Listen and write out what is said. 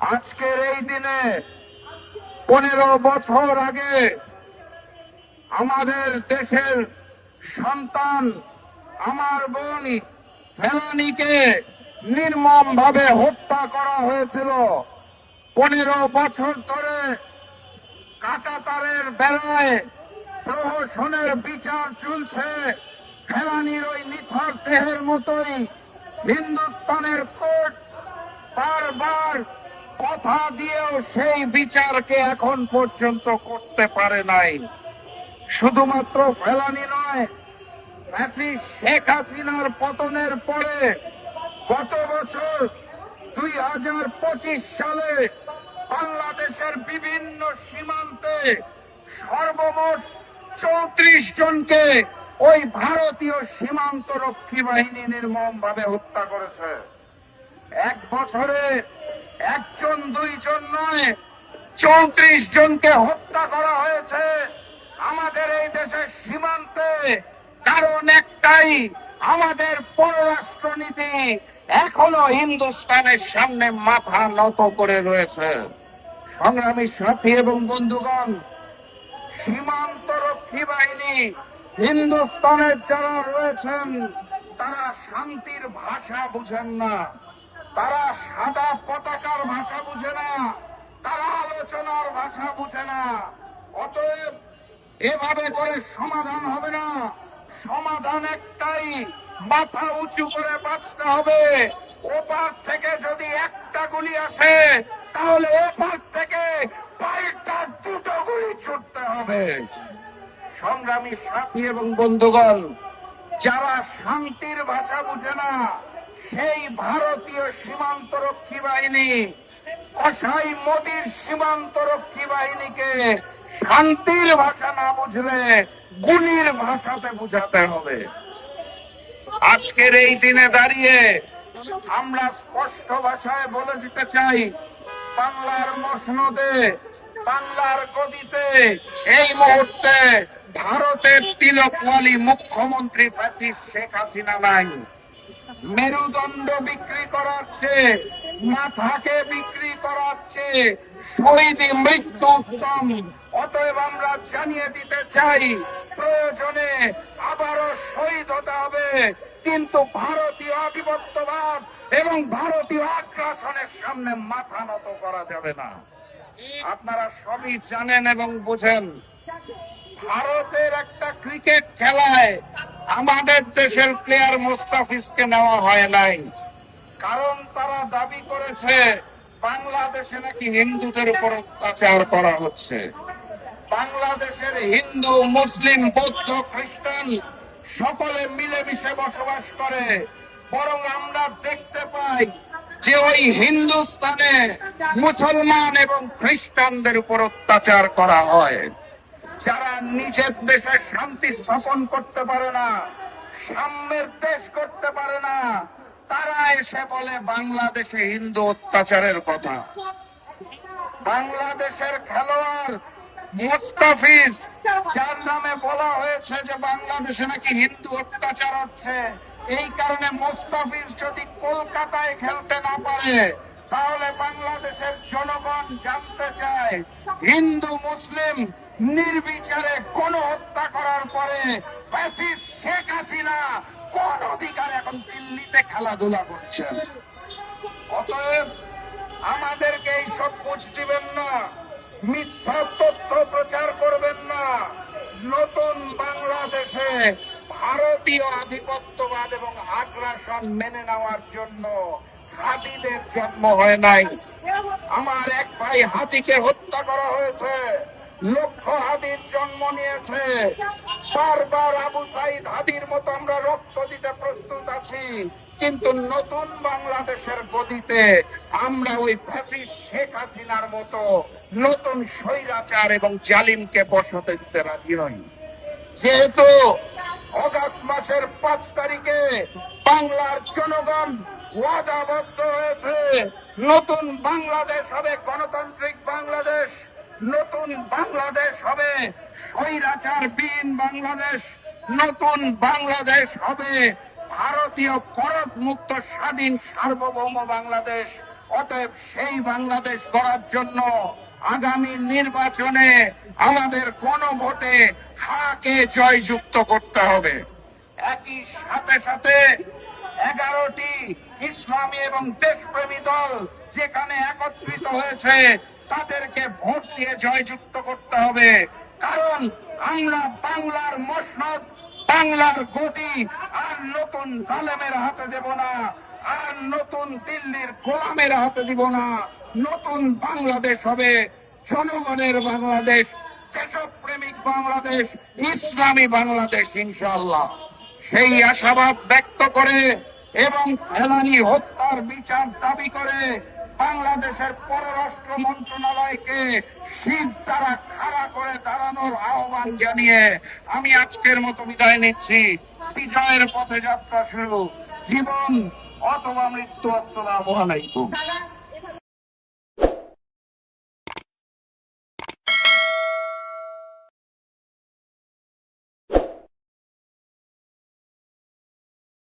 আজকের এই দিনে 15 বছর আগে আমাদের দেশের সন্তান আমার বোন ফেলানীকে নির্মম ভাবে হত্যা করা হয়েছিল। 15 বছর ধরে কাঁটাতারের বেলায় প্রহসনের বিচার চলছে। ফেলানীর ওই নিথর দেহের মতোই হিন্দুস্তানের কোর্ট বারবার কথা দিয়েও সেই বিচারকে এখন পর্যন্ত করতে পারে নাই। শুধুমাত্র ফেলানী নয়, শেখ হাসিনার পতনের পরে গত বছর 2025 সালে বাংলাদেশের বিভিন্ন সীমান্তে সর্বমোট 34 জনকে ওই ভারতীয় সীমান্ত রক্ষী বাহিনী নির্মম ভাবে হত্যা করেছে। এক বছরে একজন দুইজন নয়, 34 জনকে হত্যা করা হয়েছে আমাদের এই দেশের সীমান্তে। কারণ একটাই, আমাদের পররাষ্ট্রনীতি এখনো হিন্দুস্তানের সামনে মাথা নত করে রয়েছে। সংগ্রামী সাথী এবং বন্ধুগণ, সীমান্ত রক্ষী বাহিনী হিন্দুস্তানের যারা রয়েছেন তারা শান্তির ভাষা বুঝেন না, তারা সাদা পতাকার ভাষা বুঝে না, তারা আলোচনার ভাষা বুঝে না। অতএব এভাবে করে সমাধান হবে না। সমাধান একটাই, মাথা উঁচু করে বাঁচতে হবে। ওপার থেকে যদি একটা গুলি আসে তাহলে ওপার থেকে পাল্টা দুটো গুলি ছুটতে হবে। সংগ্রামী সাথী এবং বন্ধুগণ, যারা শান্তির ভাষা বুঝে না সেই ভারতীয় সীমান্ত রক্ষী বাহিনী কসাই মোদির সীমান্ত রক্ষী বাহিনীকে শান্তির ভাষা না বুঝলে গুলির ভাষাতে বুঝাতে হবে। আজকের এই দিনে দাঁড়িয়ে আমরা স্পষ্ট ভাষায় বলে দিতে চাই, বাংলার মসনদে, বাংলার গদিতে এই মুহূর্তে ভারতের তিলকওয়ালি মুখ্যমন্ত্রী ফ্যাসিস্ট শেখ হাসিনা নাই। মেরুদণ্ড বিক্রি করাচ্ছে, মাথাকে বিক্রি করাচ্ছে, শহীদী মৃত্যু উত্তম। অতএব আমরা জানিয়ে দিতে চাই, প্রয়োজনে আবারও শহীদ হতে হবে, কিন্তু ভারতীয় আধিপত্যবাদ এবং ভারতীয় আগ্রাসনের সামনে মাথা নত করা যাবে না। আপনারা সবই জানেন এবং বুঝেন, ভারতের একটা ক্রিকেট খেলায় আমাদের দেশের প্লেয়ার মোস্তাফিজকে নেওয়া হয় নাই। কারণ তারা দাবি করেছে বাংলাদেশে নাকি হিন্দুদের উপর অত্যাচার করা হচ্ছে। বাংলাদেশের হিন্দু, মুসলিম, বৌদ্ধ, খ্রিস্টান সকলে মিলেমিশে বসবাস করে। বরং আমরা দেখতে পাই যে ওই হিন্দুস্তানে মুসলমান এবং খ্রিস্টানদের উপর অত্যাচার করা হয়। যারা নিজের দেশে শান্তি স্থাপন করতে পারে না, সাম্যের দেশ করতে পারে না, তারা এসে বলে বাংলাদেশে হিন্দু অত্যাচারের কথা। বাংলাদেশের খেলোয়াড় মুস্তাফিজ, যার নামে বলা হয়েছে যে বাংলাদেশে নাকি হিন্দু অত্যাচার হচ্ছে, এই কারণে মুস্তাফিজ যদি কলকাতায় খেলতে না পারে তাহলে বাংলাদেশের জনগণ জানতে চায় হিন্দু মুসলিম নির্বিচারে গণহত্যা করার পরে ফ্যাসিস্ট শেখ হাসিনা কোন অধিকার এখন দিল্লিতে খেলাধুলা করছেন। অতএব আমাদেরকে এইসব বুঝ দিবেন না, মিথ্যা তথ্য প্রচার করবেন না। নতুন বাংলাদেশে ভারতীয় আধিপত্যবাদ এবং আগ্রাসন মেনে নেওয়ার জন্য হাতিদের জন্ম হয় নাই। আমার এক ভাই হাতিকে হত্যা করা হয়েছে, লক্ষ হাতির জন্ম নিয়েছে। বারবার আবু সাইদ হাদির মতো আমরা রক্ত দিতে প্রস্তুত আছি, কিন্তু নতুন বাংলাদেশের গদিতে আমরা ওই ফ্যাসিস্ট শেখ হাসিনার মতো নতুন স্বৈরাচার এবং জালিমকে বসতে দিতে রাজি নই। যেহেতু অগাস্ট মাসের 5 তারিখে বাংলার জনগণ ওয়াদাবদ্ধ হয়েছে, নতুন বাংলাদেশ হবে গণতান্ত্রিক বাংলাদেশ, নতুন বাংলাদেশ হবে স্বৈরাচারবিহীন বাংলাদেশ, নতুন বাংলাদেশ হবে ভারতীয় করদ মুক্ত স্বাধীন সার্বভৌম বাংলাদেশ। অতএব সেই বাংলাদেশ গড়ার জন্য আগামী নির্বাচনে আমাদের গণভোটে হাকে জয়যুক্ত করতে হবে। একই সাথে সাথে 11টি ইসলামী এবং দেশপ্রেমী দল যেখানে একত্রিত হয়েছে তাদেরকে ভোট দিয়ে জয়যুক্ত করতে হবে। কারণ আমরা বাংলার মসনদ, বাংলার গদি আর নতুন জালেমের হাতে দেব না, আর নতুন দিল্লির গোলামের হাতে দিব না। নতুন বাংলাদেশ হবে জনগণের বাংলাদেশ, দেশপ্রেমিক বাংলাদেশ, ইসলামী বাংলাদেশ ইনশাআল্লাহ। সেই আশাবাদ ব্যক্ত করে এবং ফেলানি হত্যার বিচার দাবি করে বাংলাদেশের পররাষ্ট্র মন্ত্রণালয়কে শীত দ্বারা খাড়া করে দাঁড়ানোর আহ্বান জানিয়ে আমি আজকের মতো বিদায় নিচ্ছি। বিজয়ের পথে যাত্রা শুরু, জীবন অথবা মৃত্যু। আসসালামু আলাইকুম।